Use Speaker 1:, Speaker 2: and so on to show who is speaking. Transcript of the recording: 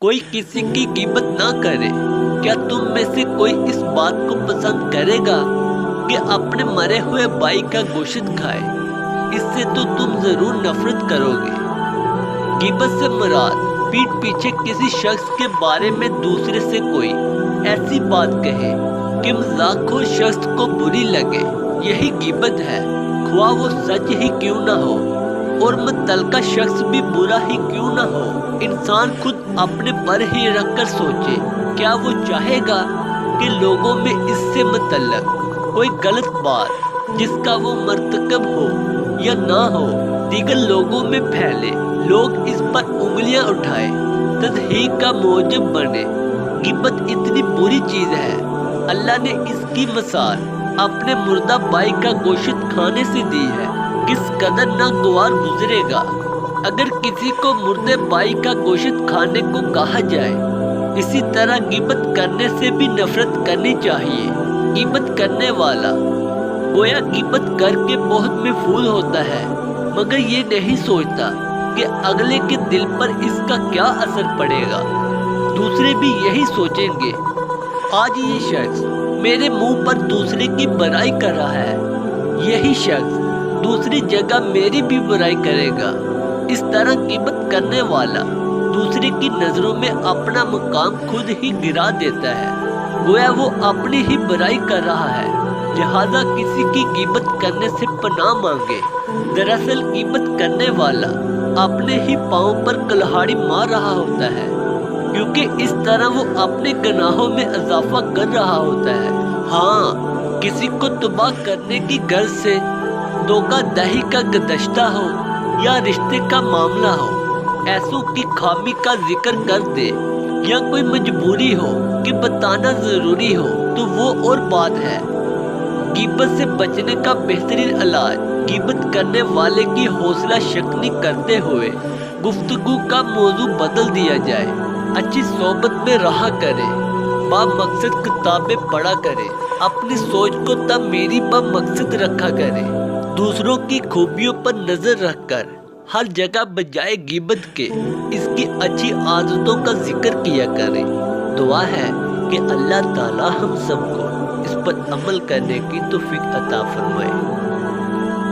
Speaker 1: کوئی کسی کی غیبت نہ کرے۔ کیا تم میں سے کوئی اس بات کو پسند کرے گا کہ اپنے مرے ہوئے بھائی کا گوشت کھائے؟ اس سے تو تم ضرور نفرت کرو گے۔ غیبت سے مراد پیٹھ پیچھے کسی شخص کے بارے میں دوسرے سے کوئی ایسی بات کہے کہ مذاق ہو، شخص کو بری لگے، یہی غیبت ہے، خواہ وہ سچ ہی کیوں نہ ہو اور متعلقہ شخص بھی برا ہی کیوں نہ ہو۔ انسان خود اپنے پر ہی رکھ کر سوچے، کیا وہ چاہے گا کہ لوگوں میں اس سے متعلق کوئی غلط بات جس کا وہ مرتکب ہو یا نہ ہو دیگر لوگوں میں پھیلے، لوگ اس پر انگلیاں اٹھائے، تضحیک کا موجب بنے۔ غیبت اتنی بری چیز ہے، اللہ نے اس کی مثال اپنے مردہ بھائی کا گوشت کھانے سے دی ہے۔ کس قدر ناگوار گزرے گا اگر کسی کو مردے بھائی کا گوشت کھانے کو کہا جائے۔ اسی طرح غیبت کرنے سے بھی نفرت کرنی چاہیے۔ غیبت کرنے والا گویا غیبت کر کے بہت محفوظ ہوتا ہے، مگر یہ نہیں سوچتا کہ اگلے کے دل پر اس کا کیا اثر پڑے گا۔ دوسرے بھی یہی سوچیں گے، آج یہ شخص میرے منہ پر دوسرے کی برائی کر رہا ہے، یہی شخص دوسری جگہ میری بھی برائی کرے گا۔ اس طرح غیبت کرنے والا دوسرے کی نظروں میں اپنا مقام خود ہی گرا دیتا ہے، گویا وہ اپنی ہی برائی کر رہا ہے۔ لہذا کسی کی غیبت کرنے سے پناہ مانگے۔ دراصل غیبت کرنے والا اپنے ہی پاؤں پر کلہاڑی مار رہا ہوتا ہے، کیونکہ اس طرح وہ اپنے گناہوں میں اضافہ کر رہا ہوتا ہے۔ ہاں، کسی کو تباہ کرنے کی غرض سے دھوکہ دہی کا گدشتہ ہو یا رشتے کا معاملہ ہو، ایسوں کی خامی کا ذکر کر دے یا کوئی مجبوری ہو کہ بتانا ضروری ہو تو وہ اور بات ہے۔ غیبت سے بچنے کا بہترین علاج غیبت کرنے والے کی حوصلہ شکنی کرتے ہوئے گفتگو کا موضوع بدل دیا جائے، اچھی صحبت میں رہا کرے، با مقصد کتابیں پڑھا کرے، اپنی سوچ کو تعمیری با مقصد رکھا کرے، دوسروں کی خوبیوں پر نظر رکھ کر ہر جگہ بجائے غیبت کے اس کی اچھی عادتوں کا ذکر کیا کرے۔ دعا ہے کہ اللہ تعالی ہم سب کو اس پر عمل کرنے کی توفیق عطا فرمائے۔